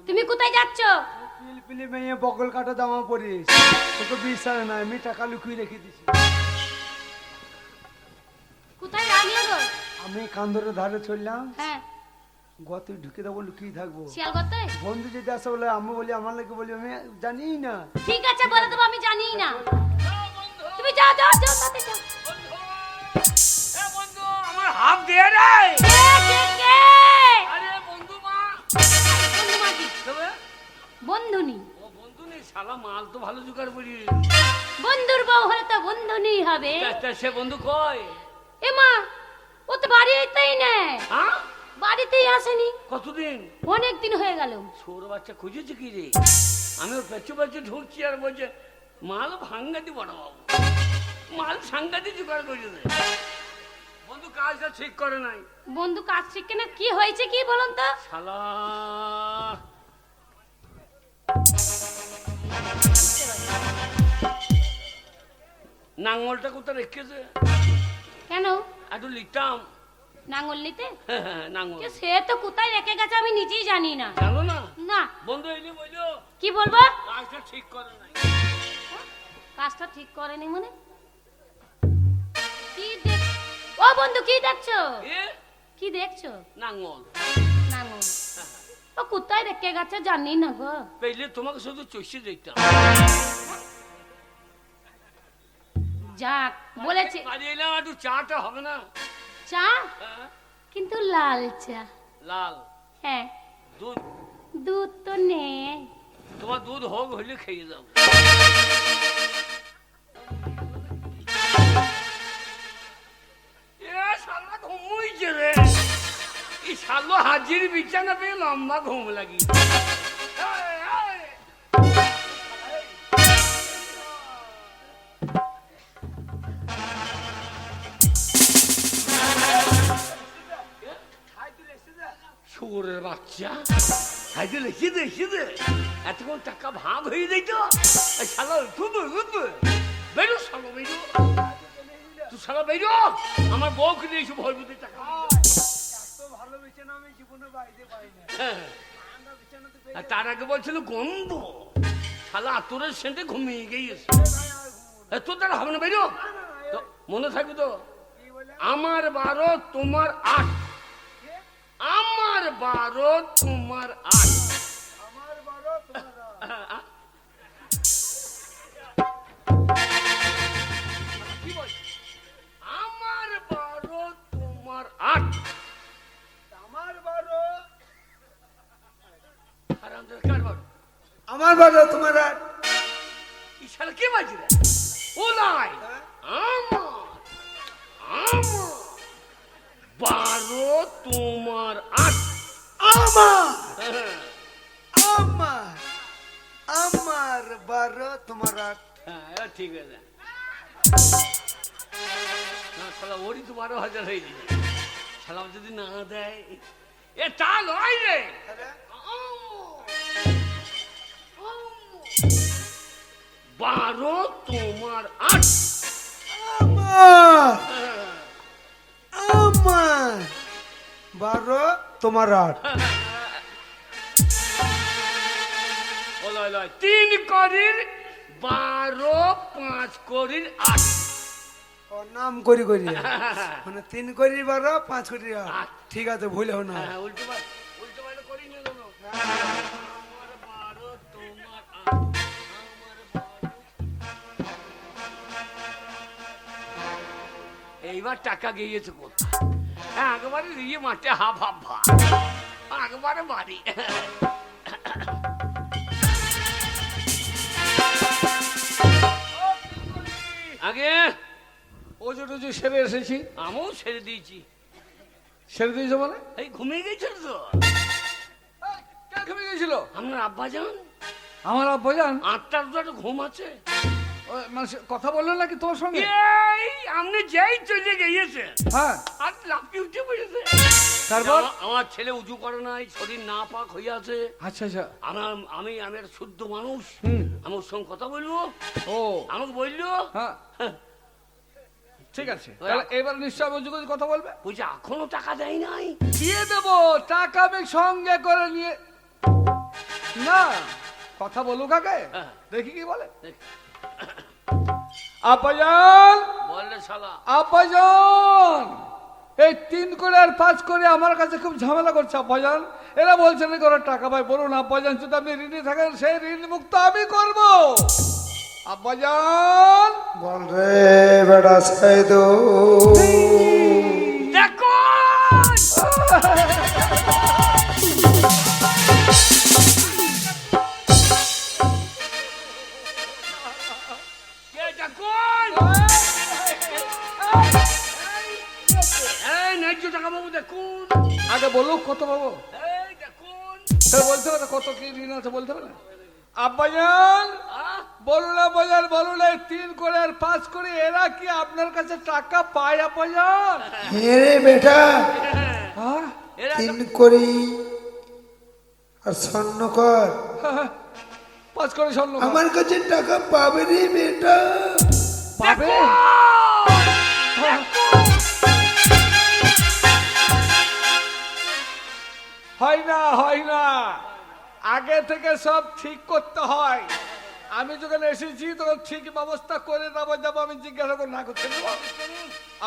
তুমি কোথায় যাচ্ছ? পিলপিলি মেয়ে বগল কাটা জামা পরিস, তোকে বিশ্বাস নাই, আমি টাকা লুকিয়ে রেখে দিছি। কোথায় রাখলে গো? আমি কান্দরের ধারে চললাম, হ্যাঁ, গত ঢুকে দেবো, লুকিয়ে থাকবো। শিয়াল করতে? বন্ধু যদি আসে বলে আমি বলি আমার লাগে বলি আমি জানি না। ঠিক আছে বলে দেবো, আমি জানি না। তুমি যাও যাও যাও, তাতে যাও। বন্ধু আমার হাফ দিয়ে রে। কে? আরে বন্ধু মা। বন্ধু মাটি তবে বন্ধুনি। ও বন্ধু নেই, শালা মাল তো ভালো জোগাড় করি। বন্ধুর বউ হলে তো বন্ধুনি হবে। সে বন্ধু কই? এ মা, ও তো বাড়িতেই নেই। হ্যাঁ, বাড়িতেই আসেনি কতদিন? অনেক দিন হয়ে গেল। ছোট বাচ্চা খুঁজেছে কি রে? আমি ওর পেছু পেছু ঢুকছি আর বলছে মাল ভাঙ্গাতি বড় বাবু, মাল সাংঘাতি জোগাড় করেছে। বন্ধু কাজটা ঠিক করে নাই। বন্ধু কাজ শিখে না, কি হয়েছে কি বলুন তো? শালা নাঙ্গলটা কোথায় রেখেছে? কেন একটু লিখতাম। নাঙ্গল নিতে? নাঙ্গল সে তো কোথায় রেখে গেছে আমি নিজেই জানি না। জানো না? না। বন্ধু এলে বললো কি বলবো? কাজটা ঠিক করে নাই। কাজটা ঠিক করেনি মানে? কি দেখ, ও বন্ধু কি দেখছো? এ কি দেখছো? নাঙ্গল। নাঙ্গল ও কোথায় রেখে গেছে জানি না গো। পেলে তোমাকে শুধু চষে দেখতাম। যাক বলেছে বাড়ি এলাম, একটু চাটা হবে না? চা, হ্যাঁ? কিন্তু লাল চা। লাল হ্যাঁ, দুধ? দুধ তো নেই। তোমার দুধ হোক হইলে খেয়ে যাও। ঘুমুইছে রে, এই শালো হাজির বিছানা পেয়ে লম্বা ঘুম লাগি। শুয়োরের বাচ্চা হাইতে লেখে দে, এতক্ষণ টাকা ভাগ হয়ে যেত। শালা বেরো, শালো বেরো, তুই শালা বেরো, আমার বউকে নিয়ে এসে ভরবুতে টাকা। ভালোবেসে না আমি জীবনে বাইরে পাই না। হ্যাঁ, আর তার আগে বলছিল গন্ধ, শালা আতরের সেন্টে ঘুমিয়ে গিয়েছে। তোর দ্বারা হবে না, বেরো। তো মনে থাকবে তো, আমার 12 তোমার 8, আমার 12 তোমার 8। আমার 12 তোমার 8। কি বল? আমার 12 তোমার 8। আমার 12 হারামজাদা কার 12? আমার 12 তোমার 8। এই শালা কে বাজে রে? ও নাই, আমার 12 তোমার 8। আমার 12 তোমার 8। হ্যাঁ, এবার ঠিক আছে। না শালা ওরই তো 12,000 হয়ে যাবে। শালা যদি না দেয়, এ তা নয় রে। 12 তোমার 8। আমার 12 তোমার 8। ও লয় লয়, 3 করির 12, 5 করির 8। ও নাম করি মানে 3 করি 12, 5 করি 8। ঠিক আছে, ভুলেও না। হ্যাঁ, উল্টো পাল্টা করি না কেন? আমার 12 তোমার 8, আমার 12। এইবার টাকা গিয়েছে কোথায়? হ্যাঁ, একবারে দিয়ে মাঠে হাফ হাফ ভাত, একবারে বাড়ি। আগে ওজো টোজো সেরে এসেছি। আমিও ছেড়ে দিয়েছি। সেরে দিয়েছো মানে? এই ঘুমিয়ে গেছিল তো। কে ঘুমিয়ে গেছিল? আপনার আব্বা যান, আমার আব্বা জান 8টার তো একটা ঘুম আছে। মানে কথা বললো নাকি তোমার সঙ্গে? এই আপনি যেই চলে গিয়েছেন হ্যাঁ, আর লাফিয়ে উঠে পড়েছে। তারপর? আমার ছেলে উঁচু করে নাই, শরীর না পাক হয়ে আছে। আচ্ছা আচ্ছা। আমি একটা শুদ্ধ মানুষ, হুম। আমি ওর সঙ্গে কথা বলবো। ও আমাকে বললো হ্যাঁ, ঠিক আছে, তাহলে এবার নিশ্চয় ওজো করে কথা বলবে। বলছে এখনো টাকা দেয় নাই। দিয়ে দেবো টাকা, আমি সঙ্গে করে নিয়ে কথা বলুক আগে, হ্যাঁ। দেখি কি বলে। দেখ। আব্বাজান, বললে শালা আব্বাজান, এই 3 করে আর 5 করে আমার কাছে খুব ঝামেলা করছে আব্বাজান। এরা বলছে না করে টাকা পাই। বলুন আব্বাজান, যদি আপনি ঋণী থাকেন সেই ঋণ মুক্ত আমি করব। আব্বাজান, বল রে বেটা সাইদো, দেখো কে দেখুন এই ন্যায্য টাকা বাবু দেখুন আগে বলুক কত পাবো। এই দেখুন সে বলতে পারে কত কি ঋণ আছে, বলতে পারে। আব্বাজান আহ, বলুন, আব্বাজান বলুন, এই 3 করে আর 5 করে এরা কি আপনার কাছে টাকা পায় আব্বাজান? হ্যাঁ রে বেটা, হ্যাঁ, এরা 3 করি আর স্বর্ণকর 5 করে স্বর্ণ আমার কাছে টাকা পাবে রে বেটা। পাবে। হয় না, হয় না, আগে থেকে সব ঠিক করতে হয়। আমি যখন এসেছি তখন ঠিক ব্যবস্থা করে তারপর যাবো। আমি জিজ্ঞাসা করে না করতে দেবো।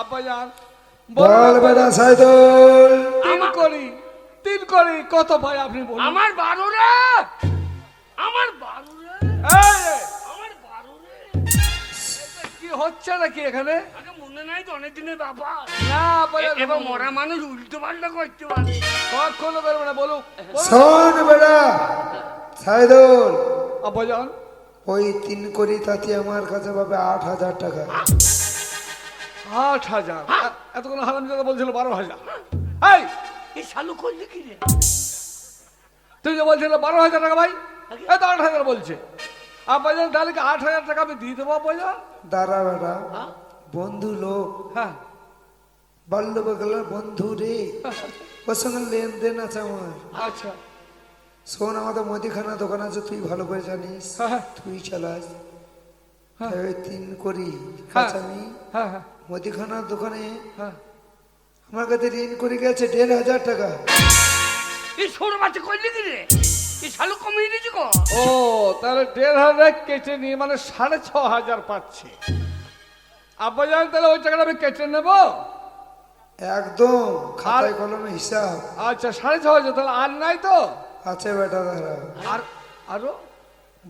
আব্বাজান বল বেটা সাইদুল, 3 করি, 3 করি কত পাই আপনি বলুন। আমার 12 রে আমার 12 রে এই, আমার 12 রে কি হচ্ছে নাকি এখানে? আগে মনে নাই তো অনেক দিনের ব্যাপার না আব্বাজান, এবার মরা মানুষ উল্টো পাল্টা করতে পারে কখনো করবে না, বলুক বলুক। শোন বেটা সাইদুল, আব্বাজান ওই 3 করি তাতে আমার কাছে পাবে 8,000 টাকা। 8,000? এতক্ষণ হারামজাদা বলছিল 12,000। এই, এই শালু করলে কি রে তুই যে বলছিল 12,000 টাকা ভাই, এই তো 8,000 বলছে। আব্বাজান তাহলে কি 8,000 টাকা আমি দিয়ে দেবো আব্বাজান? দাঁড়া বেটা, বন্ধু লোক, হ্যাঁ, বাল্যবেলার বন্ধু রে, ওর সঙ্গে লেনদেন আছে আমার। আচ্ছা, শোন, আমাদের মুদিখানা দোকান আছে, তুই ভালো করে জানিস, হ্যাঁ, তুই চালাস। হ্যাঁ। ওই 3 করি হ্যাঁ। আমি হ্যাঁ, হ্যাঁ, মুদিখানার দোকানে হ্যাঁ। আমার কাছে ঋণ করে গেছে 1,500 টাকা। এই ছোট বাচ্চা করলে কি রে এই শালু কমিয়ে দিয়েছি গো ও তাহলে 1,500 কেটে নিয়ে মানে 6,500 পাচ্ছি। আব্বাজান তাহলে ওই টাকাটা আমি কেটে নেব। একদম খাতায় কলমে হিসাব আচ্ছা, 6,500, তাহলে আর নাই তো? আছে বেটা। দাঁড়া, আর আরো?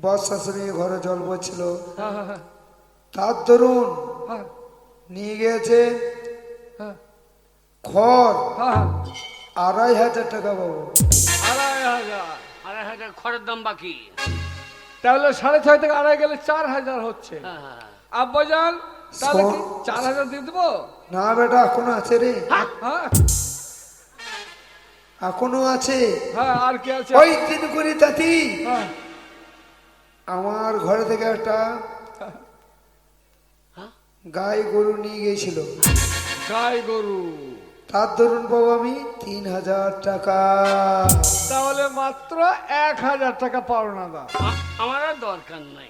বস শাশুড়ি ঘরে জল পড়ছিল, হ্যাঁ, হ্যাঁ, হ্যাঁ, তার দরুন হ্যাঁ, নিয়ে গিয়েছে হ্যাঁ, খড়, হ্যাঁ, 2,500 টাকা পাবো। 2,500। 2,500 খড়ের দাম বাকি তাহলে 6.5 থেকে 2.5 গেলে 4,000 হচ্ছে। হ্যাঁ। আব্বাজান তাহলে কি শোন। 4,000 দিয়ে দেবো? না বেটা, এখনো আছে রে, হ্যাঁ, এখনো আছে। হ্যাঁ, আর কি আছে? ওই 3 করি তাতি হ্যাঁ, আমার ঘরে থেকে একটা গাই গরু নিয়ে গিয়েছিল, গাই গরু। তার দরুন পাবো আমি 3,000 টাকা। তাহলে মাত্র 1,000 টাকা পাওনা দাও। আমার আর দরকার নাই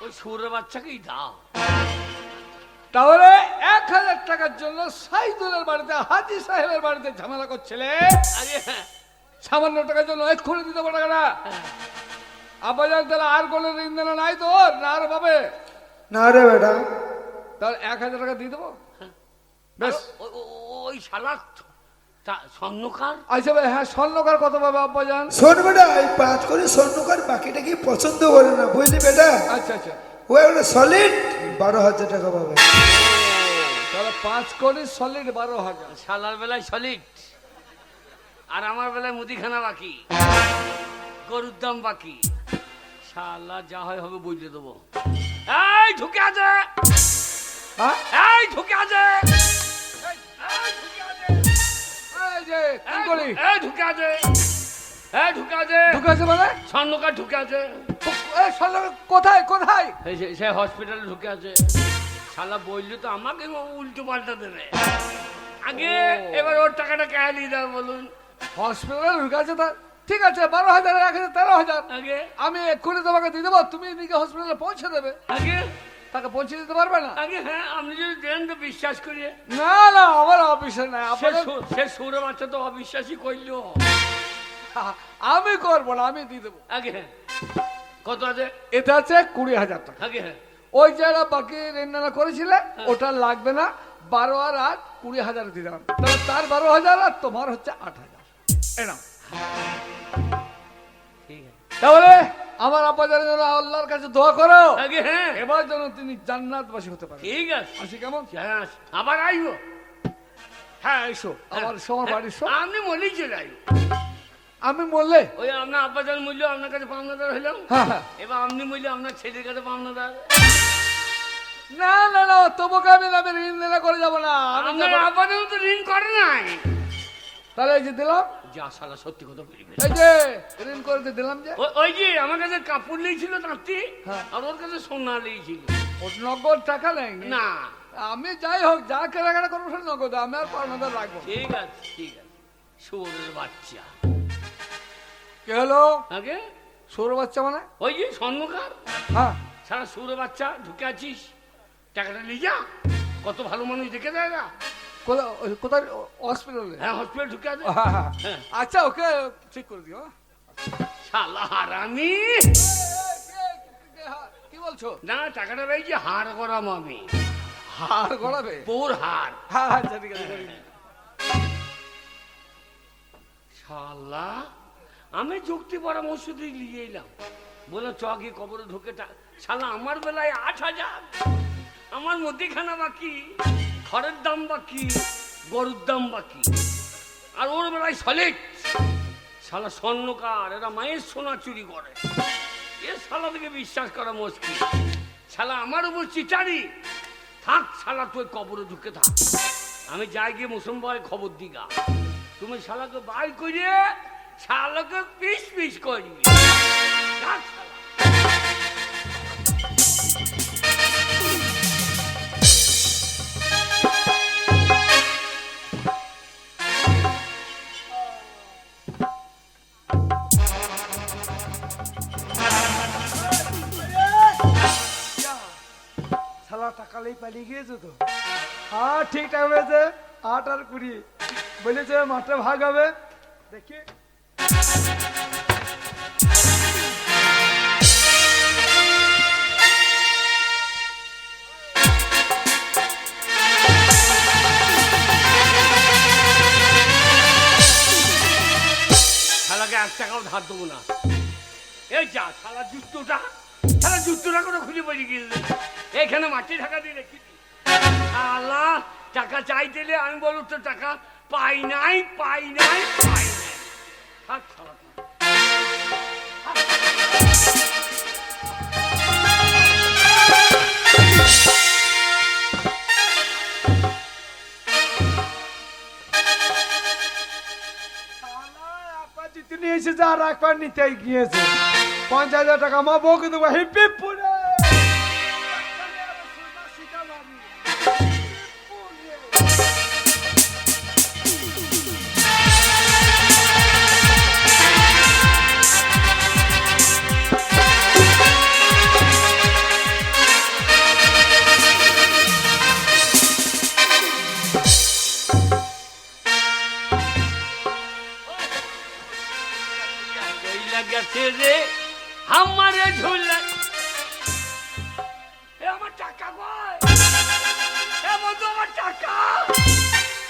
ওই সুরের বাচ্চাকেই দাও তাহলে 1,000 টাকার জন্য সাইদুলের বাড়িতে, হাজি সাহেবের বাড়িতে ঝামেলা করছিলে। আরে সামান্য টাকার জন্য এক্ষুনি দিতে পারো টাকাটা। আব্বাজান তাহলে আর কোনো ঋণ দেনা নাই তো, না আরো পাবে? না রে বেটা, তাহলে 1,000 টাকা দিয়ে দেবো। বেশ, ওই শালা স্বর্ণকার আচ্ছা ভাই, হ্যাঁ, স্বর্ণকার কত পাবে আব্বাজান? শোন বেটা, এই 5 করি স্বর্ণকার বাকিটা কি পছন্দ করে না, বুঝলি বেটা? আচ্ছা, আচ্ছা, ও একটা সলিড 12,000 টাকা পাবে। তাহলে 5 কোটি সলিড 12,000। শালার বেলায় সলিড আর আমার বেলায় মুদিখানা বাকি, গরুর দাম বাকি। শালা যা হয় হবে বুঝলে দেবো। এই ঢুকে আছে, হ্যাঁ, এই ঢুকে আছে, এই যে কি করি? এই ঢুকে আছে, এই ঢুকে আছে, ঢুকে আছে মানে? স্বর্ণকার ঢুকে আছে, এই স্বর্ণকার কোথায় কোথায়? সে হসপিটালে ঢুকে আছে। শালা বললি তো আমাকে উল্টো পাল্টা দেবে আগে। এবার ওর টাকাটা কে নিয়ে দেবে বলুন? হসপিটালে ঢুকে আছে। তা ঠিক আছে, 12,000 1,000 13,000 আগে আমি এক্ষুনি তোমাকে দিয়ে দেবো। তুমি এদিকে হসপিটালে পৌঁছে দেবে। আগে তাকে পৌঁছে দিতে পারবে না? আগে হ্যাঁ, আপনি যদি দেন তো বিশ্বাস করি। না না, আমার অফিসে নাই। আপনাদের সে সুরে বাচ্চা তো অবিশ্বাসী করলো। আমি করবো না, আমি দিয়ে দেবো। আগে হ্যাঁ কত আছে? এটা আছে 20,000 টাকা। আগে হ্যাঁ ওই যারা বাকি ঋণ করেছিলে ওটা লাগবে না, 12 আর 8 20,000 দিয়ে দিলাম। তাহলে তার 12,000 আর তোমার হচ্ছে 8,000। এনাও। ঠিক আছে তাহলে আমার আব্বাজানের জন্য আল্লাহর কাছে দোয়া করো, আগে হ্যাঁ এবার যেন তিনি জান্নাতবাসী হতে পারেন। ঠিক আছে আসি কেমন? হ্যাঁ, আবার আইবো। হ্যাঁ এসো, আমার সময় বাড়ি এসো। আপনি মলেই চলে আইবো। আমি বললে ওই আপনার আব্বাজান মূল্য আপনার কাছে পাওনাদার হইলাম, হ্যাঁ হ্যাঁ। এবার আপনি মূল্য আপনার ছেলের কাছে পাওনাদার। না না না, তোমাকে আমি ঋণ দেনা করে যাবো না। আমি আপনার যাবো। আব্বাজান তো ঋণ করে নাই। তাহলে এই যে দিলাম, যা শালা সত্যি কথা বলি। এই যে ঋণ করে দিয়ে দিলাম যে, ওই যে আমার কাছে কাপড় লেগেছিল তাঁতি, হ্যাঁ। আর ওর কাছে সোনা লেগেছিল। ওর নগদ টাকা নেই না আমি যাই হোক যা কেনাকাটা করবো সে নগদ, আমি আর পাওনাদার রাখবো না। ঠিক আছে ঠিক আছে। শুয়োরের বাচ্চা কি হলো? আগে সৌর বাচ্চা মানে? ওই যে স্বর্ণকার হ্যাঁ সারা শুয়োরের বাচ্চা ঢুকে আছিস, টাকাটা নিয়ে যা। কত ভালো মানুষ দেখে দেয় না। কোথায়? হসপিটালে? হ্যাঁ হসপিটাল ঢুকে আছে। হ্যাঁ। আচ্ছা ওকে ঠিক করে দিও। শালা হারামি। কি বলছো? না টাকাটা পেয়েছি হার করাম আমি। হার গড়াবে? তোর হার। হ্যাঁ আচ্ছা ঠিক আছে। শালা আমি যুক্তি পরামর্শ দিয়ে নিয়ে এলাম, বলে চকে কবরে ঢুকে শালা আমার বেলায় 8,000, আমার মুদিখানা বাকি, ঘরের দাম বাকি, গরুর দাম বাকি, আর ওর বেলায় সলিড। শালা স্বর্ণকার, এরা মায়ের সোনা চুরি করে। এ শালা থেকে বিশ্বাস করা মুশকিল। শালা আমার উপর চিটারি। থাক শালা তুই কবরে ঢুকে থাক, আমি যাই গিয়ে মুসলমান খবর দিগা। তুমি শালাকে বাই করে শালাকে পিস পিস করবি। থাক শালা। শালা টাকালেই পালিয়ে গিয়েছো তো। হ্যাঁ ঠিকঠাক হয়েছে, 8 আর 20 বলেছে মাঠে ভাগ হবে। দেখি শালাকে 1 টাকাও ধার দেবো না। এই যা শালা জুতোটা, শালা জুতোটা করে খুঁজে পড়ে গিয়েছে। এখানে মাটি ঢাকা দিয়ে রেখেছি। শালা টাকা চাইতেলে আমি বলব তো টাকা পাই নাই পাই নাই পাই নাই। থাক শালা। নিয়ে এসেছে আর একবার নিতে গিয়েছে 50,000 টাকা। মা বউকে দেবো হিপি পুরে। গেছে রে আমারে ঝুলে। আমার টাকা কই? বন্ধু আমার টাকা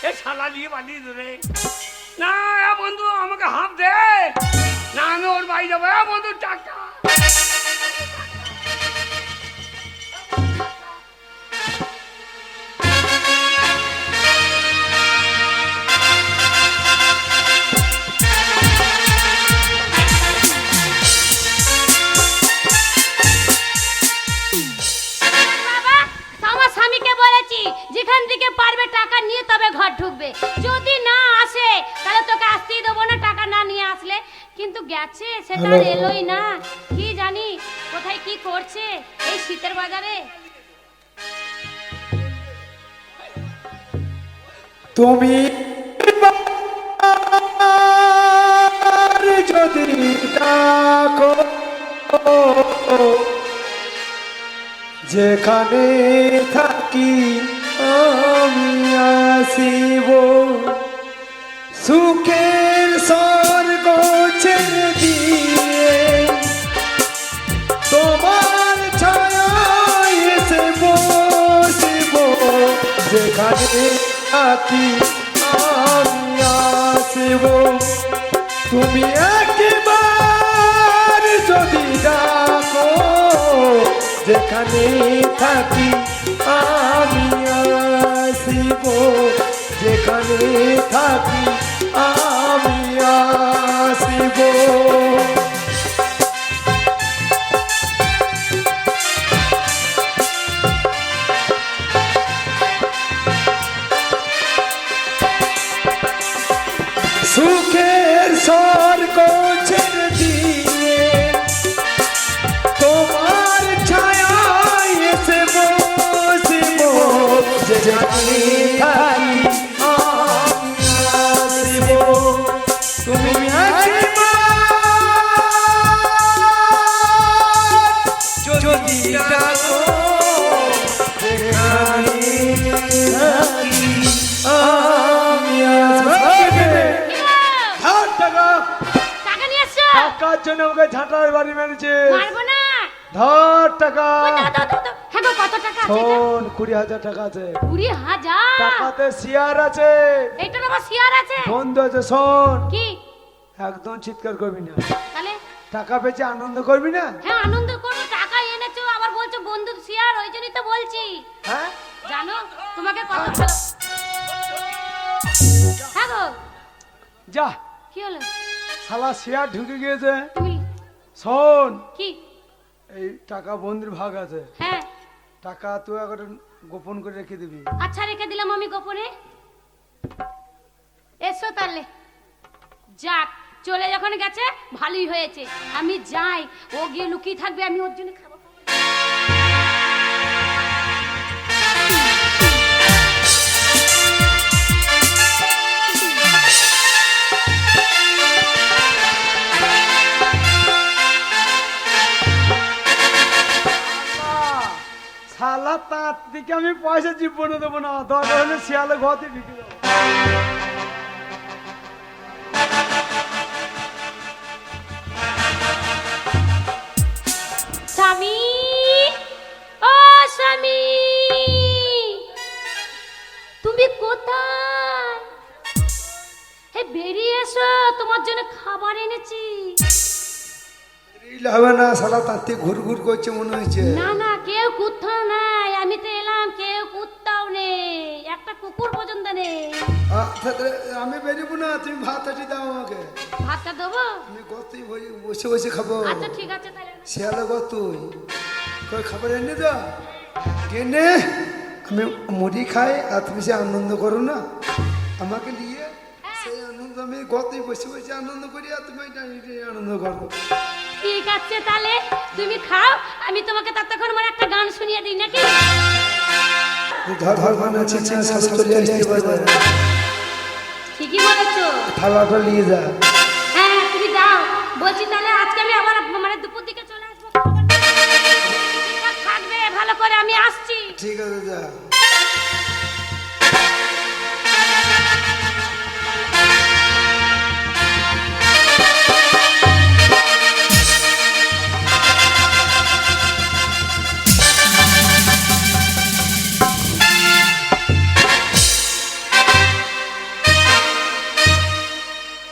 এ শালা নিয়ে বানিয়ে ধরে না। বন্ধু আমাকে হাফ দে না, আমি ওর বাড়ি যাবো। বন্ধু টাকা। যেখান থেকে পারবে টাকা নিয়ে তবে ঘর ঢুকবে, যদি না আসে তাহলে তোকে আসতেই দেবো না টাকা না নিয়ে আসলে। কিন্তু গেছে সেটা আর এলোই না, কি জানি কোথায় কি করছে এই শীতের বাজারে। তুমি যদি ডাকো যেখানে থাকি আমি আসিব, সুখের স্বর্গ ছেড়ে দিয়ে তোমার ছায়ায় এসে বসিব, যেখানে থাকি আমি আসিব। তুমি একবার যদি ডাকো, যেখানে থাকি আমি আসিব, যেখানে থাকি আমি আসিব। সুখের স্বর্গ ছেড়ে দিয়ে তোমার ছায়ায় এসে বসিব, যেখানে থাকি আমি আসিব। তুমি একবার যদি ডাকো, যেখানে থাকি আমি আসিব। ধার টাকা টাকা নিয়ে আসছো? টাকার জন্য আমাকে ঝাঁটার বাড়ি মেরেছে। মারবো না। ধার টাকা ওই দাও, দাও, দাও, দাও। হ্যাঁ গো, কত টাকা আছে এটা? শোন, 20,000 টাকা আছে। 20,000? টাকাতে শেয়ার আছে, এইটার আবার শেয়ার আছে? বন্ধু আছে। শোন, কি? একদম চিৎকার করবি না। তাহলে? টাকা পেয়েছে আনন্দ করবি না? হ্যাঁ আনন্দ করো, টাকা এনেছো আবার বলছো বন্ধু শেয়ার, ওই জন্যই তো বলছি। হ্যাঁ, জানো তোমাকে কত ভালো। হ্যাঁ গো, যা কি হলো? শালা শেয়ার ঢুকে গিয়েছে। তুমি শোন, কি? এই টাকা বন্ধুর ভাগ আছে। হ্যাঁ টাকা তুই এখন গোপন করে রেখে দিবি। আচ্ছা, রেখে দিলাম আমি গোপনে। এসো তাহলে। যাক, চলে যখন গেছে ভালোই হয়েছে। আমি যাই, ও গিয়ে লুকিয়ে থাকবে, আমি ওর জন্য খাবো। শালা তার দিকে আমি পয়সা জীবনে দেবো না, দরকার হলে শিয়ালে ঘরতে ঢুকে যাবো। স্বামী, ও স্বামী, তুমি কোথায়? হে বেরিয়ে এসো, তোমার জন্য খাবার এনেছি। হবে না, শালা তাতে ঘুর ঘুর করছে মনে হয়েছে। না না, কেউ কোথাও নাই, আমি তো এলাম, কেউ কোথাও নেই, একটা কুকুর পর্যন্ত নেই। আমি বেরোবো না, তুমি ভাত হাঁটি দাও আমাকে। ভাতটা দেবো? আমি গতই বসে বসে খাবো। আচ্ছা ঠিক আছে তাহলে। শিয়ালে গতই কই খাবার এনে দাও কেনে, আমি মুড়ি খাই আর তুমি সে আনন্দ করো না আমাকে নিয়ে। সেই আনন্দ আমি গতই বসে বসে আনন্দ করি, আর তুমি আনন্দ করো। ঠিক আছে তাহলে, তুমি খাও, আমি তোমাকে ততক্ষণ মানে একটা গান শুনিয়ে দিই নাকি? ধর ধর মানে চলে আসতে পারবে। ঠিকই বলেছো। থালাটা নিয়ে যা। হ্যাঁ তুমি যাও, বলছি তাহলে আজকে আমি আবার মানে দুপুর দিকে চলে আসবো। ঠিকঠাক থাকবে ভালো করে, আমি আসছি। ঠিক আছে যা।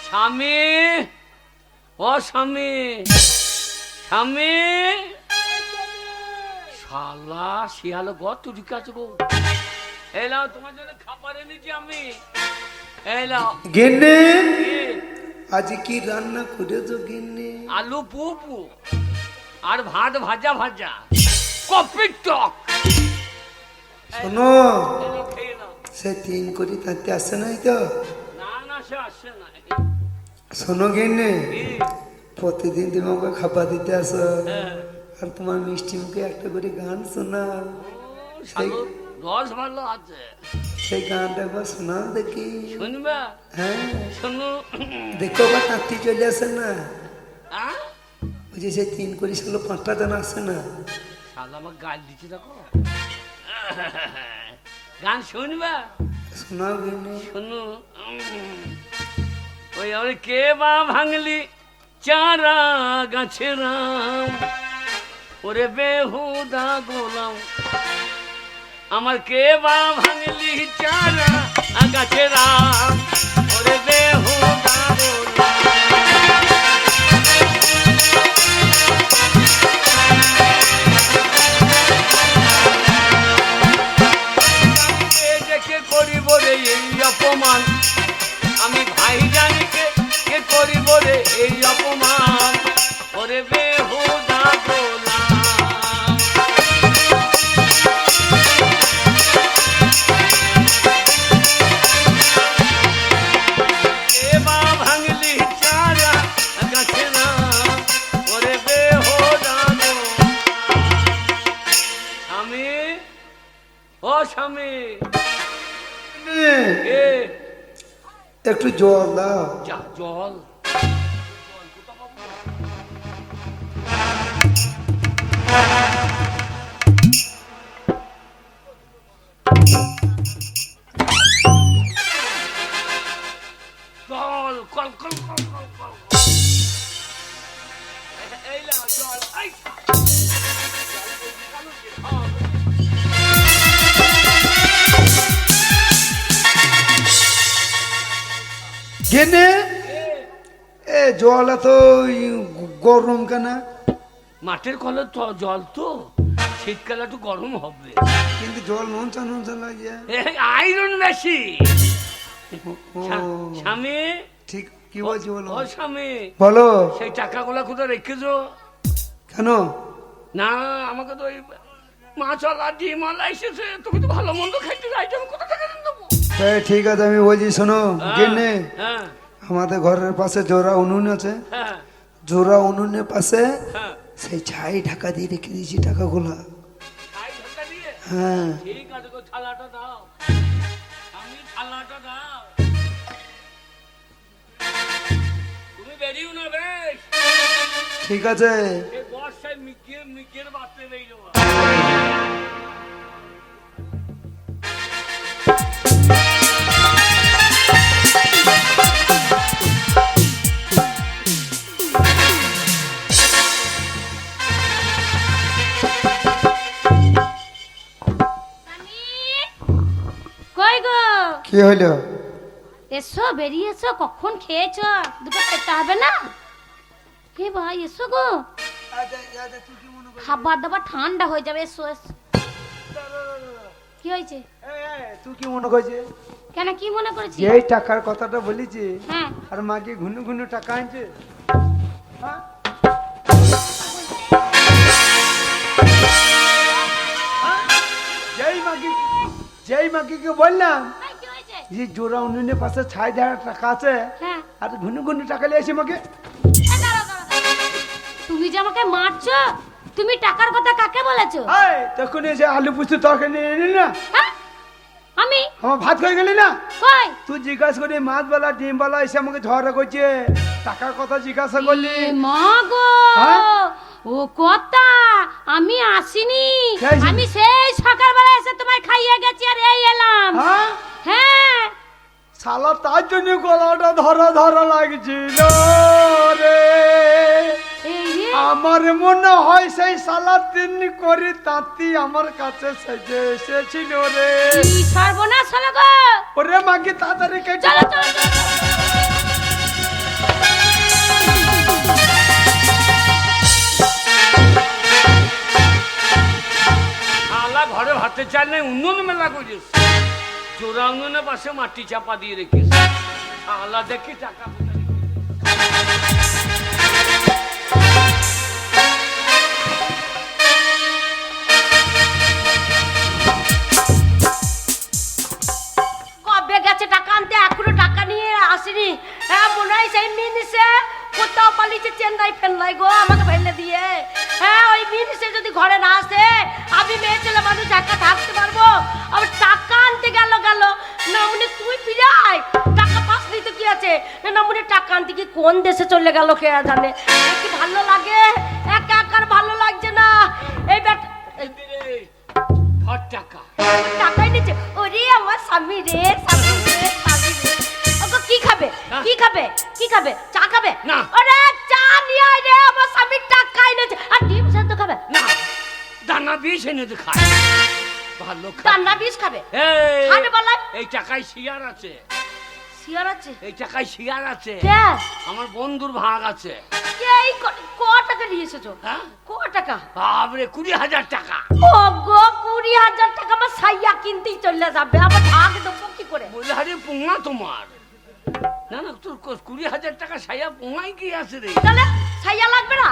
স্বামী, ও স্বামী, স্বামী, শালা শিয়াল গত ঠিক আছে গো। এলাও তোমার জন্য খাবার এনেছি আমি। এলাও গেন্নে আজ কি রান্না করেছো গেন্নে? আলু পুপু আর ভাত ভাজা ভাজা, কপির টক। শোনো, খেয়ে নাও। সে 3 কোটি তাতে আসে নাই তো? না না, সে আসছে না। শোনো গেন্নে, কি? প্রতিদিন তুমি আমাকে খাবার দিতে আসো, হ্যাঁ। আর তোমার মিষ্টি মুখে একটা করে গান শোনাও। শালু রস ভালো আছে, সেই গানটা একবার শোনাও দেখি। শুনবা? হ্যাঁ শোনো। দেখো আবার তাঁতি চলে আসে না, আহ? ওই যে সেই 3 কোটি ছিল 5টা জন আসে না। শালা আমার গাল দিচ্ছে দেখো। গান শুনবা? শোনাও গেন্নে। শোনো। ওই আমি কে বা ভাঙলি চারা গাছের আম, ওরে বেহুদা গোলাম, আমার কে বা ভাঙলি চারা গাছের আম, ওরে বেহুদা গোলাম। দেখে করিব রে এই অপমান, আমি ভাইজানকে কে করিব রে এই অপমান, ওরে বেহুদা গোলাম। এবা ভাঙলি চারা গাছের আম, ওরে বেহুদা গোলাম। স্বামী, ও স্বামী, এ একটু জল দাও। যা জল। জল call call call call call. এই না জল, এই গেনে এ জল এত গরম কেন? মাটির কলের জল তো শীতকালে একটু গরম হবে, কিন্তু জল নঞ্চা নঞ্চা লাগে। আয়রন বেশি। ও, স্বামী, ঠিক কি বলছি বলো। ও স্বামী, বলো সেই টাকাগুলা কোথায় রেখেছো? কেন? না, আমাকে তো ওই মাছ আলা ডিম আলা এসেছে, তুমি তো ভালো মন্দ খাইতে চাইছো, আমি কত টাকা দেবো? ঠিক আছে, আমি বলছি শোনো গেনে, হ্যাঁ আমাদের ঘরের পাশে জোড়া উনুন আছে, হ্যাঁ জোড়া উনুনের পাশে হ্যাঁ, সেই ছাই ঢাকা দিয়ে রেখে দিয়েছি টাকাগুলা। ছাই ঢাকা দিয়ে? হ্যাঁ ঠিক আছে, গো থালাটা দাও, আমি থালাটা দাও। তুমি বেরিও না বেশ, ঠিক আছে। এই বর্ষায় মিকের বাঁচতে বেরিয়ে যাবো। কই গো? কি হলো? এসো, বেরিয়ে এসো, কখন খেয়েছ? দুটো খেতে হবে না? কে ভাই, এসো গো, খাবার দাবার ঠান্ডা হয়ে যাবে, এসো এসো। কি হয়েছে? তুই কি মনে করছিস? কেন, কি মনে করেছি? এই টাকার কথাটা বলেছি, হ্যাঁ, আর মাকে ঘুনু ঘুনু টাকা আনছে। হ্যাঁ? যেই মাকে বললাম এই, কি হয়েছে? যে জোড়া উনুনের পাশে ছাই দেওয়ার টাকা আছে, হ্যাঁ, আর ঘুনু ঘুনু টাকা নিয়ে আসি মাকে। এই দাঁড়াও, তুমি যে আমাকে মারছো, তুমি টাকার কথা কাকে বলেছো? তখন এসে আলু পুস্ত তরকারি নিয়ে এলি না, হ্যাঁ, আমি আমার ভাত হয়ে গেলি না। কই? তুই জিজ্ঞাসা করি মাছ বলা ডিম বলা এসে আমাকে ঝগড়া করছে, টাকার কথা জিজ্ঞাসা করলি। এ মা গো, হ্যাঁ? ও কথা, আমি আসিনি, কে আসেনি? আমি সেই সকালবেলা এসে তোমায় খাইয়ে গেছি আর এই এলাম। হ্যাঁ হ্যাঁ, শালা তার জন্য গলাটা ধরা ধরা লাগছিল রে। এই রে, আমার মনে হয় সেই শালা দিন করে তাঁতি আমার কাছে সেজে এসেছিল রে। কি সর্বনাশ হলো গো। ওরে মাকে তাড়াতাড়ি কেটে চলো চলো চলো। শালা ঘরে ভাতে চাল নাই, উনুন মেলা করিস, জোড়া উনুনের পাশে মাটি চাপা দিয়ে রেখেছ। শালা দেখি টাকা কোথায় রেখেছে। কবে গেছে টাকা আনতে, এখনো টাকা নিয়ে আসেনি। হ্যাঁ, মনে হয় সেই মিনিসে কোথাও পালিয়েছে, চেন্নাই ফেললাই গো আমাকে ফেলে দিয়ে। হ্যাঁ, ওই মিনিসে যদি ঘরে না আসে, আমি মেয়ে ছেলে মানুষ একা থাকতে পারবো? আবার টাকা আনতে গেল না, মনে তুই ফিরে আয়, টাকা পাসনি তো কি আছে না, মনে টাকা আনতে কি কোন দেশে চলে গেল কে জানে। কি ভালো লাগে, একা একার ভালো লাগছে না। এই ব্যাটা ধর টাকা। টাকাই নিচ্ছে, ওরে আমার স্বামী রে, স্বামী রে, স্বামী রে। ওগো কি খাবে, কি খাবে, কি খাবে? চা খাবে? না। ওরে চা বিষ এনে তো খায় ভালো খায়। টান্না বিষ খাবে? এই, খাবে বলাই? এই টাকায় শিয়ার আছে, শিয়ার আছে? এই টাকায় শিয়ার আছে, কে? আমার বন্ধুর ভাগ আছে। কে এই ক টাকা নিয়ে এসেছো? হ্যাঁ ক টাকা? বাবরে 20,000 টাকা। ও গো 20,000 টাকা আমার সাইয়া কিনতেই চলে যাবে, আবার ভাগ দেবো কি করে? বলে আরে পোঙা তোমার, না না তোর 20,000 টাকা সাইয়া পোঙাই কি আছে রে? তাহলে সাইয়া লাগবে না?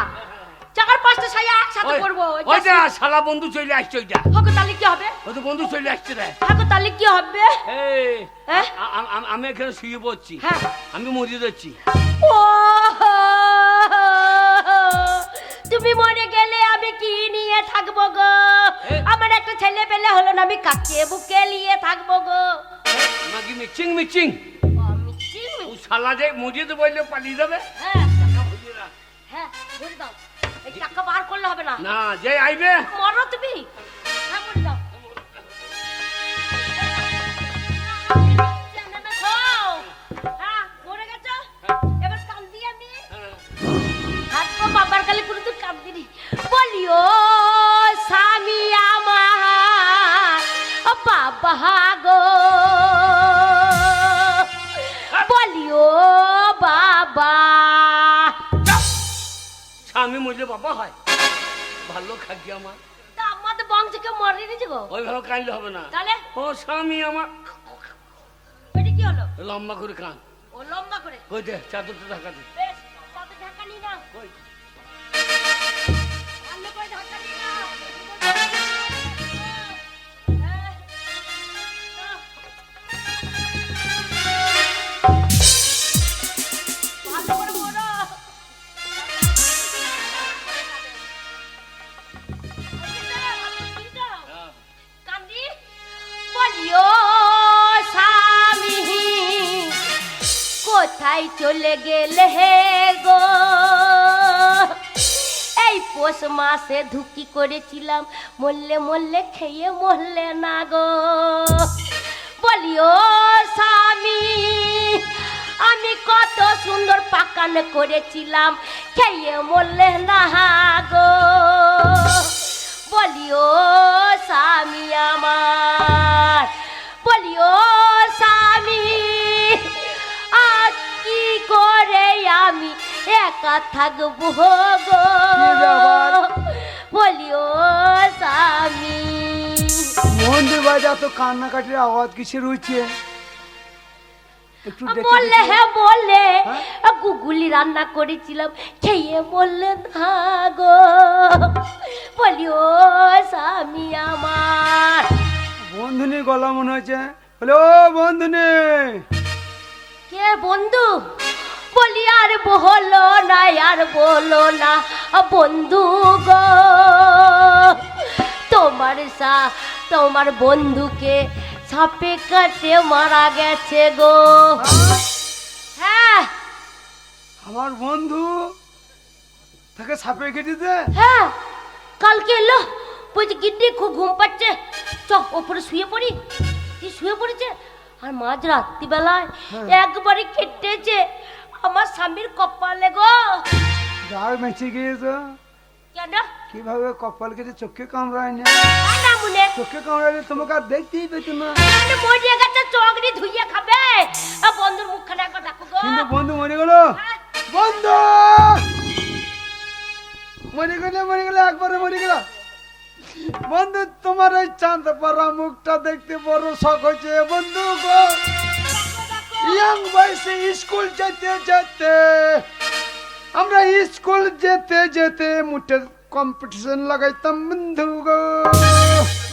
চাকার পাঁচটা সাইয়া একসাথে করবো। ওইটা শালা বন্ধু চলে আসছে, ওইটা হোক তাহলে কি হবে? ওই তো বন্ধু চলে আসছে রে। হোক তাহলে কি হবে? এই হ্যাঁ? আমি এখানে শুয়ে পড়ছি, হ্যাঁ। আমি মরিয়ে যাচ্ছি। ও তুমি মরে গেলে আমি কি নিয়ে থাকবো গো? এ? আমার একটা ছেলে পেলে হলো না, আমি কাকে বুকে নিয়ে থাকবো গো? নাকি মিচিং মিচিং মিচিং? ও শালা যে মরিয়ে তো বললে পালিয়ে যাবে। হ্যাঁ টাকা ভরিয়ে রাখ। হ্যাঁ ধরে দাও, এই টাকা বার করলে হবে না। না যে আইবে মরো তুমি। হ্যাঁ মরে দাও। হ্যাঁ মরে গেছো? এবার কান্দি আমি। হাত পা বাবার কালে কোনো তো কান্দিনি। বলিও স্বামী আমার ও বাবা গো, বলিও বাবা। স্বামী মরলে বাবা হয়, ভালো খাকি আমার। তা আমাদের বংশকে মরেনি যে গো। ওইভাবে কাঁদলে হবে না। তাহলে ও স্বামী আমার, ওইটা কি হলো? লম্বা করে কান। ও লম্বা করে। ওই দে চাদরটা ঢাকা দে। বেশ, তাতে ঢাকা নিয়ে নাও। ওই ভালো করে ঢাকা নিয়ে নাও। হ্যাঁ, নাও। ভালো করে মোড়ো। হ্যাঁ। কান্দি বলিও স্বামী কোথায় চলে গেলে হে গো? এই পৌষ মাসে ধুকি করেছিলাম, মরলে মরলে খেয়ে মরলে না গো। বলিও স্বামী আমি কত সুন্দর পাকান করেছিলাম, খেয়ে মরলে না গো। বলিও স্বামী আমার, বলিও স্বামী আজ কি করে আমি একা থাকবো গো? বলিও স্বামী। মন্দির বাজা তো কান্নাকাটির আওয়াজ কিসের হচ্ছে? একটু দেখে বললে দেখি। হ্যাঁ বললে হ্যাঁ? গুগুলি রান্না করেছিলাম, খেয়ে বললে না গো। বলিও স্বামী আমার। বন্ধুনি গলা মনে হচ্ছে, বলে ও বন্ধুনি। কে বন্ধু? বলি আর বলো না, আর বলো না বন্ধু গো। তোমার বন্ধুকে সাপে কাটে মারা গেছে গো। হ্যাঁ আমার বন্ধু তাকে সাপে কেটেছে। হ্যাঁ কালকে এলো, বলছে গিন্নি খুব ঘুম পাচ্ছে, চ ওপরে শুয়ে পড়ি। কি শুয়ে পড়েছে, আর মাঝ রাত্রিবেলায় একবারে কেটেছে আমার স্বামীর কপালে গো। যার বেঁচে গিয়েছে, কেন? কিভাবে কপাল কেটে চোখে কামড়ায় না? আর না মনে চোখে কামড়ালে তোমাকে আর দেখতেই পেত না। মানে মরিয়ে গেছে, চগড়ি ধুইয়ে খাবে। বন্ধুর মুখখানে একবার দেখো গো। কিন্তু বন্ধু মরে গেল, হ্যাঁ, বন্ধু মরে গেল একবারে মরে গেল। বন্ধু তোমার ওই চাঁদ পরা মুখটা দেখতে বড় শখ হয়েছে বন্ধু গো। ইয়াং বয়সে স্কুল যেতে যেতে, আমরা স্কুল যেতে যেতে মুটের কম্পিটিশন লাগাইতাম বন্ধু গো।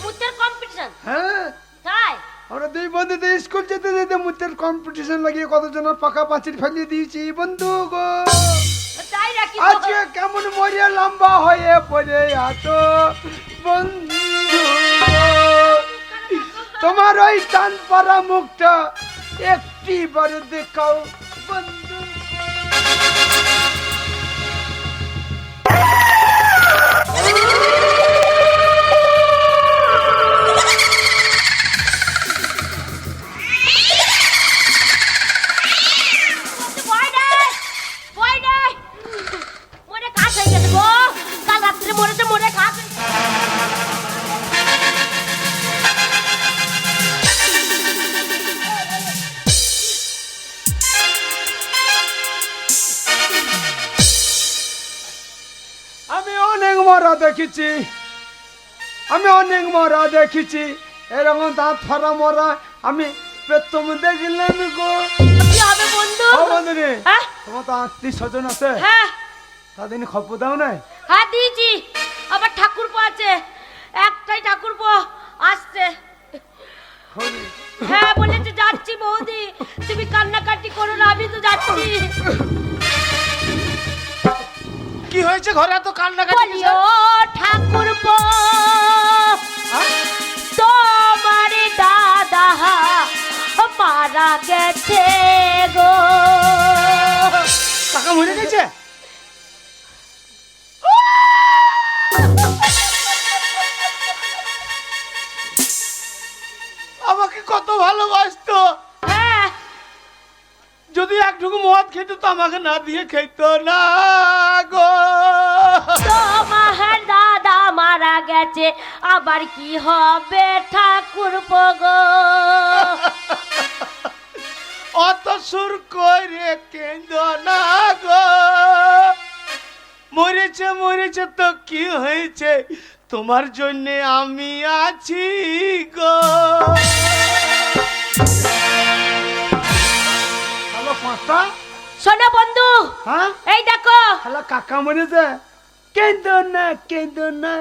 মুতের কম্পিটিশন? হ্যাঁ তাই? আমরা দুই বন্ধুতে স্কুল যেতে যেতে মুতের কম্পিটিশন লাগিয়ে কতজনের পাকা পাঁচিল ফেলিয়ে দিয়েছি বন্ধু গো। তাই নাকি? আজকে কেমন মরিয়া লম্বা হয়ে পড়ে আছো বন্ধু গো। তোমার ওই টান পারা মুখটা একটি বার দেখাও বন্ধু। ভয় নেই, ভয় নেই। মরে কাজ হয়ে গেছে গো, কাল রাত্রে মরেছে, মরে কাজ হয়ে গেছে। মরা দেখেছি, আমি অনেক মরা দেখেছি, এরকম দাঁত ফাড়া মরা আমি প্রথম দেখলাম গো। কি হবে বন্ধু? ও বন্ধু রে, হ্যাঁ তোমার তো আত্মীয় স্বজন আছে, হ্যাঁ তাদের খবর দাও না? হ্যাঁ দিয়েছি। আবার ঠাকুরপো আছে, একটাই ঠাকুরপো আসছে। হ্যাঁ বলেছে যাচ্ছি বৌদি, তুমি কান্নাকাটি করো না, আমি তো যাচ্ছি। কি হয়েছে ঘরে এত কান্নাকাটি? বলিও ঠাকুরপো তোমার দাদা মারা গেছে গো। কাকা মরে গেছে? আমাকে কত ভালোবাসতো, হ্যাঁ যদি একটুকু মদ খেত তো আমাকে না দিয়ে খেত না গো। তোমার দাদা মারা গেছে, আবার কি হবে ঠাকুরপো গো? অত সুর করে কেন্দ না গো, মরেছে মরেছে তো কি হয়েছে, তোমার জন্য আমি আছি গো। হ্যালো পাঁচটা, শোনো বন্ধু, হ্যাঁ এই দেখো হ্যালো কাকা মরেছে, কেঁদো না কেঁদো না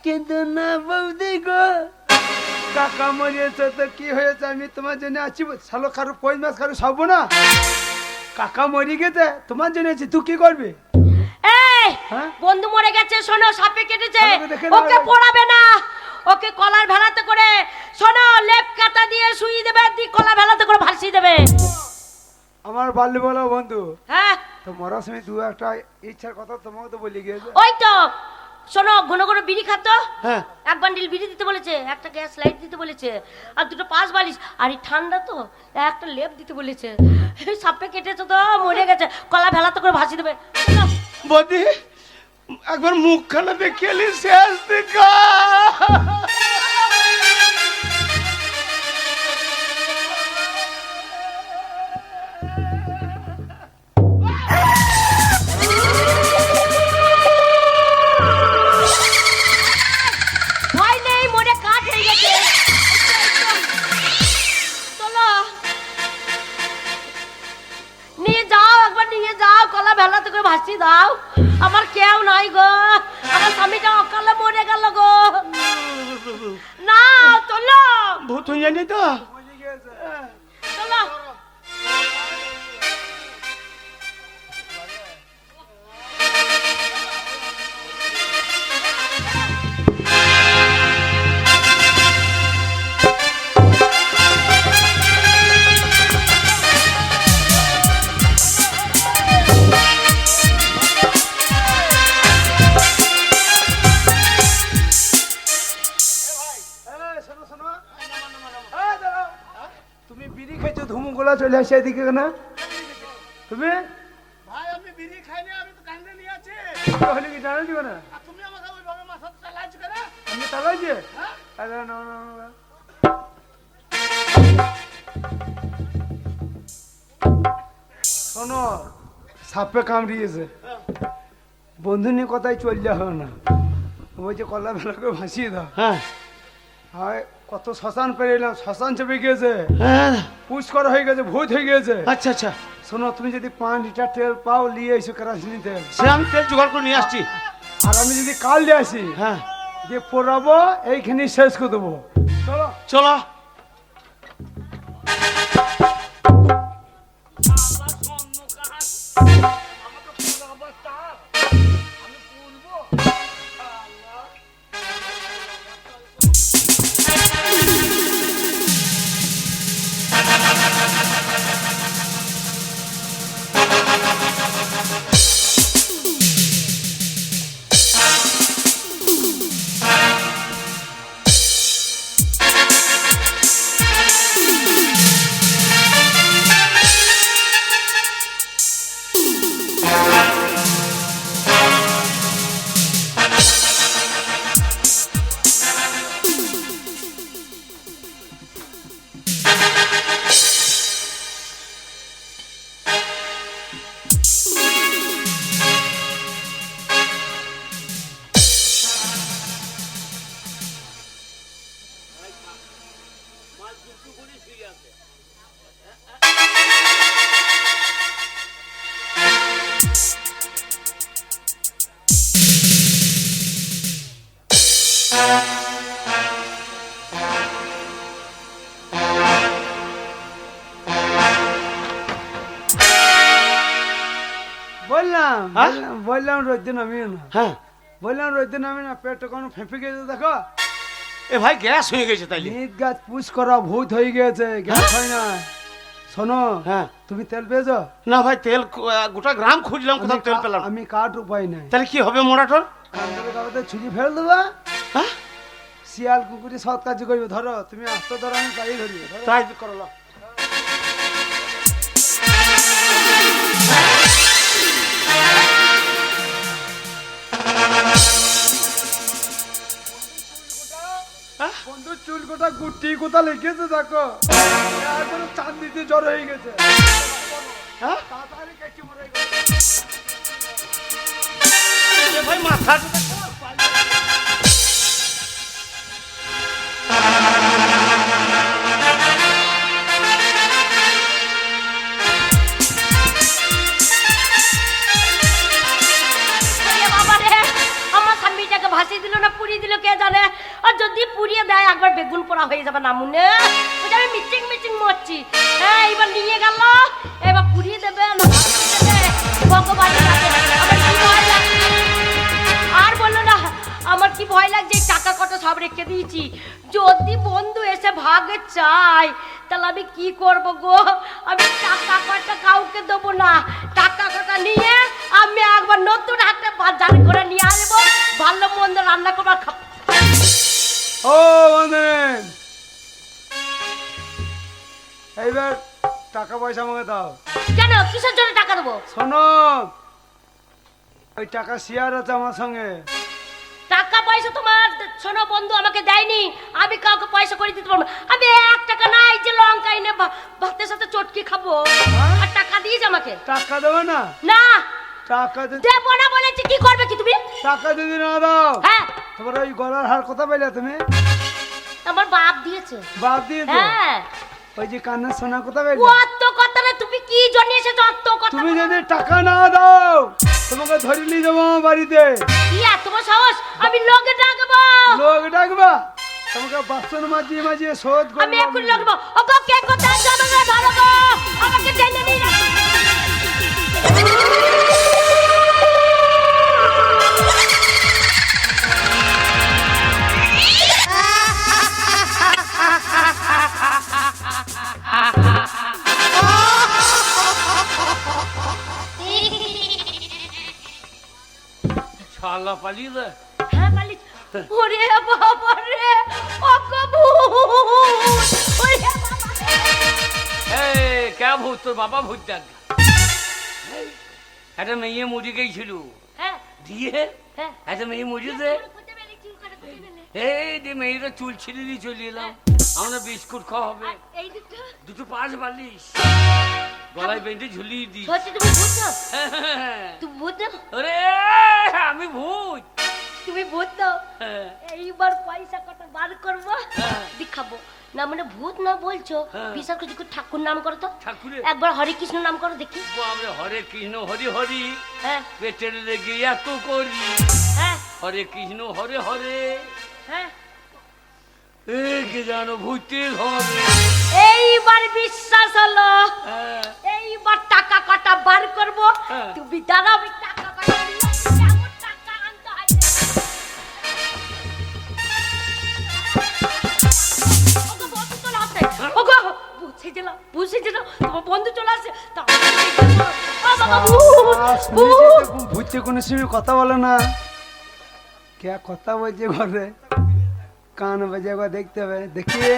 কেঁদো না বৌদি গো, কাকা মরিয়েছে তো কি হয়েছে, আমি তোমার জন্য আছি। শালো কারো পঁচিশ মাস কারো সব না, কাকা মরি গেছে তোমার জন্য আছি, তুই কি করবি? এই হ্যাঁ? বন্ধু মরে গেছে, শোনো সাপে কেটেছে, আমাকে দেখে নাও ওকে আগে। পড়াবে না, ওকে কলার ভেলাতে করে, শোনো লেপ কাটা দিয়ে শুই দেবে, দিয়ে কলার ভেলাতে করে ভাসিয়ে দেবে। আমার বাল্য বলো বন্ধু, হ্যাঁ তো মরার সময় দু একটা ইচ্ছার কথা তোমাকে তো বলি গিয়েছে। ওই তো শোনো, ঘন ঘন বিড়ি খাতো, হ্যাঁ এক বান্ডিল বিড়ি দিতে বলেছে, একটা গ্যাস লাইট দিতে বলেছে, আর দুটো পাঁচ বালিশ, আর এই ঠান্ডা তো একটা লেপ দিতে বলেছে। এই সাপে কেটেছে তো মরে গেছে, কলা ভেলাতে করে ভাসিয়ে দেবে। চলো। বদি একবার মুখখানা দেখিয়ে এলি শেষ দেখা। ভয় নেই, মরে কাঠ হয়ে গেছে। চলো নিয়ে যাও, একবার নিয়ে যাও, কলা ভেলাতে করে ভাসিয়ে দাও। আমার কেউ নাই গো, আমার স্বামীটা অকালে মরে গেল গো। না চলো ভূত হয়ে জানি তো। চলো। তুমি বিড়ি খেয়েছো, ধুমুগুলা চলে আসে এদিকে না তুমি? ভাই আমি বিড়ি খাইনি, আমি তো কান্দে নিয়ে আছি। হলে কি জানো দিবে না? আর তুমি আমাকে ওইভাবে মাথা চালাচ্ছ কেন? আমি তালাইছে আরে না না না। শোনো, সাপে কামড়িয়েছে, বন্ধু নিয়ে কথাই চল যাও না, বলছে কলা বেলা করে ভাসিয়ে দাও। হ্যাঁ হয় কত শ্মশান পেরে এলাম, শ্মশান চেপে গিয়েছে, হ্যাঁ পুষ্কর হয়ে গেছে, ভূত হয়ে গিয়েছে। আচ্ছা আচ্ছা, শোনো, তুমি যদি 5 লিটার তেল পাও নিয়ে এসো, কেরাসিনি তেল, সে আমি তেল জোগাড় করে নিয়ে আসছি। আর আমি যদি কাল দিয়ে আসি, হ্যাঁ দিয়ে পোড়াবো, এইখানে শেষ করে দেবো। চলো চলো। হ্যাঁ? বললাম রোদ্দে নামিও না, হ্যাঁ বললাম রোদ্দে নামি না, পেটটা কোনো ফেঁপে গেছে দেখো। এ ভাই গ্যাস হয়ে গেছে তাইলে। নিট গাছ পুষ করা ভূত হয়ে গেছে, গ্যাস হয় না। শোনো, হ্যাঁ তুমি তেল পেয়েছো? না ভাই তেল গোটা গ্রাম খুঁজলাম, কোথাও তেল পেলাম না। আমি কাঠ উপায় নাই, তাহলে কি হবে মোড়াটোর? কান্দরে কাগজে ছুরি ফেল দেবা, হ্যাঁ শিয়াল কুকুরি সৎ কাজ করবে। ধরো তুমি আস্তে ধরো, আমি তাই ধরি। ধরো। তাই করলো। বন্ধু চুল কোটা গুটি কোথা লেগেছে দেখো, একবারে চান্দিতে জ্বর হয়ে গেছে। হ্যাঁ তাড়াতাড়ি কেটে মরে গেছে। এ ভাই মাথা ওরে বাবা রে, আমার স্বামীটাকে ভাসিয়ে দিল না পুড়িয়ে দিল কে জানে। আর যদি পুড়িয়ে দেয় একবার বেগুন পোড়া হয়ে যাবে না মনে। ওই যে আমি মিচিং মিচিং মরছি। হ্যাঁ এইবার নিয়ে গেল, এবার পুড়িয়ে দেবে না ভাসিয়ে দেবে। ভগবান জানে, আমার কি ভয় লাগছে। আর বললো না, আমার কি ভয় লাগছে। এই টাকা কটা সব রেখে দিয়েছি, যদি বন্ধু এসে ভাগে চায় তাহলে আমি কি করব গো। আমি টাকা কটা কাউকে দেবো না, টাকা কটা নিয়ে আমি একবার নতুন হাতে বাজার করে নিয়ে আসবো, ভালো মন্দ রান্না করবার খাবো। ও বন্ধু, এইবার টাকা পয়সা আমাকে দাও। কেন, কিসের জন্য টাকা দেবো? শোনো, ওই টাকা শেয়ার আছে আমার সঙ্গে। টাকা পয়সা তোমার, শোনো বন্ধু, আমাকে দেয়নি, আমি কাউকে পয়সা করে দিতে পারবো না। আমি 1 টাকা নাই যে লঙ্কা এনে ভাতের সাথে চটকি খাবো, আর টাকা দিয়েছে আমাকে। টাকা দেবে না? না টাকা দেবো না বলেছি, কি করবে কি তুমি? টাকা যদি না দাও, হ্যাঁ তোমার ওই গলার হার কোথা পেলে তুমি? আমার বাপ দিয়েছে। বাদ দিয়ে তো হ্যাঁ ওই যে কানের সোনা কোথা পেলে? অত কথা না, তুমি কি জন্য এসেছো অত কথা? তুমি যদি টাকা না দাও তোমাকে ধরে নিয়ে যাবো আমার বাড়িতে। কি এত বড় সাহস? আমি লোকে ডাকবো। লোক ডাকবা, তোমাকে বাসন মাজিয়ে মাজিয়ে শোধ আমি করবো এখন লাগবো। ওগো কে কোথায় যাবে গো? ভালো গো, আমাকে টেনে নিয়ে যাবে। শালা পালিয়ে যায়। হ্যাঁ পালিস। ওরে বাবা রে, ওগো ভূত, ওরে বাবা রে। এই কে ভূত? তোর বাবা ভূত দেখ। একটা মেয়ে মরে গেছিল, হ্যাঁ দিয়ে হ্যাঁ একটা মেয়ে মরেছে। কোথায় বেলি চুল করে কোথায় বেলি? এই যে মেয়েরা চুল ছিঁড়ে দিয়ে চলে এলাম, আমরা বিস্কুট খাওয়া হবে। আর এই দিকটা দুটো পাঁচ বালিশ গলায় বেঁধে ঝুলিয়ে দিই। সত্যি তুমি ভূত না? তুমি ভূত না? ওরে আমি ভূত। তুমি ভূত দাও। হ্যাঁ। এইবার পয়সা কত বার করবো, হ্যাঁ। দেখাবো। না মানে ভূত না বলছো, হ্যাঁ। বিশাল কিছু ঠাকুর নাম করো তো। ঠাকুরের একবার হরে কৃষ্ণ নাম করো দেখি। আমরা হরে কৃষ্ণ হরি হরি হ্যাঁ পেটের লেগে এত করি। হ্যাঁ হরে কৃষ্ণ হরে হরে হ্যাঁ। কে জানো ভূতের হবে। এইবার বিশ্বাস হলো, হ্যাঁ। এইবার টাকা কটা বার করবো। হ্যাঁ। তুমি দাঁড়াও, আমি টাকা কটা নিয়ে আসি, কেমন টাকা আনতে হয়। ওগো, বন্ধু চলে আসছে। ওগো, বুঝেছিলাম তোমার বন্ধু চলে আসছে। তাড়াতাড়ি দেখে নাও। ও বাবা, ভূত। ভূতে কোনো সময় কথা বলে না, কে কথা বলছে ঘরে, কান বাজে একবার দেখতে হবে। দেখিয়ে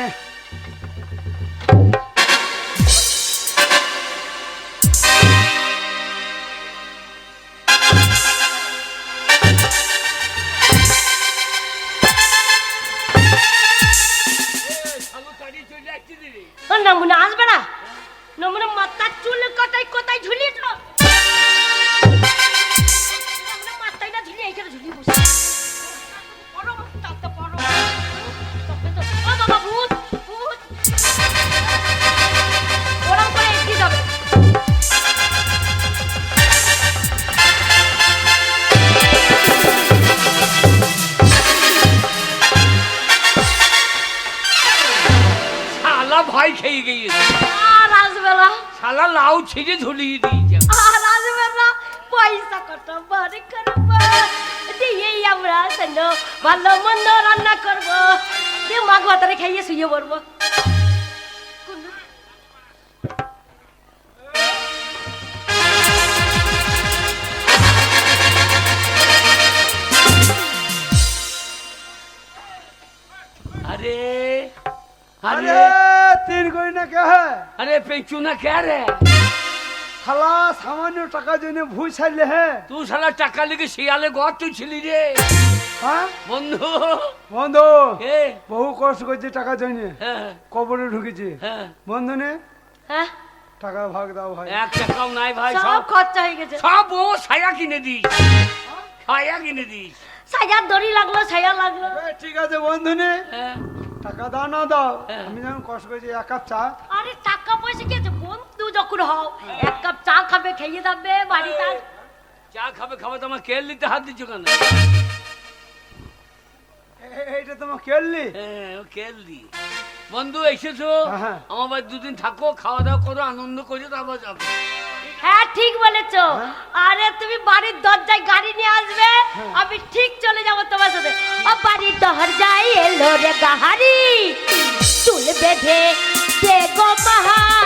নমুনা আসবে না, নমুনা মাথার চুল কোথায় কোথায় ঝুলিয়ে তো, মাথায় না ঝুলিয়ে এইখানে ঝুলিয়ে বসে। পড়ো, তাতে পড়ো। ও বাবা, ভূত ভূত, ওরম করে এগিয়ে যাবে। শালা ভয় খেয়ে গিয়েছে, আর আসবে না, শালা লাউ ছিঁড়ে ঝুলিয়ে দিয়েছে। আর আসবে না। পয়সা কত বার করবো, দিয়েই আমরা সেন ভালো মন্দ রান্না করবো, দিয়ে মাঘ ভাতারে খাইয়ে শুয়ে পড়বো। अरे अरे अरे 3 গয়না কে হ্যাঁ अरे पेंचू ना क्या रे শালা সামান্য টাকা জন্য ভুই ছাইলে হ্যাঁ तू साला टाका लेके शियाले गौर तू छिली रे হ্যাঁ बंधु বন্ধু ए বহু কষ্ট করছে টাকা জন্য हाँ কবরে ঢুকেছে हाँ বন্ধু নে হ্যাঁ, টাকা ভাগ দাও ভাই एक टाकाও নাই ভাই সব সব খরচা হয়ে গেছে। সব ও ছায়া কিনে দিস ছায়া কিনে দিস সাজার দড়ি লাগলো, ছায়া লাগলো। এ, ঠিক আছে বন্ধু নে হ্যাঁ টাকা দাও না দাও হ্যাঁ। আমি যখন কষ্ট করছি 1 কাপ চা আরে টাকা পয়সা কি আছে, বন্ধু যখন হও 1 কাপ চা খাবে, খেয়ে যাবে বাড়িতে। চা খাবে খাবে তোমার কেল নিতে হাত দিচ্ছ কেন এইটা তোমার কেললি হ্যাঁ ও কেল দি বন্ধু এসেছো হ্যাঁ। আমার বাড়ি দুদিন থাকো খাওয়া দাওয়া করো আনন্দ করে তারপর যাবো হ্যাঁ ঠিক বলেছো। আরে তুমি বাড়ির দরজায় গাড়ি নিয়ে আসবে, আমি ঠিক চলে যাবো তোমার সাথে। ও বাড়ির দরজায় এলো রে গাহারি, চুল বেঁধে দে গো বাহার।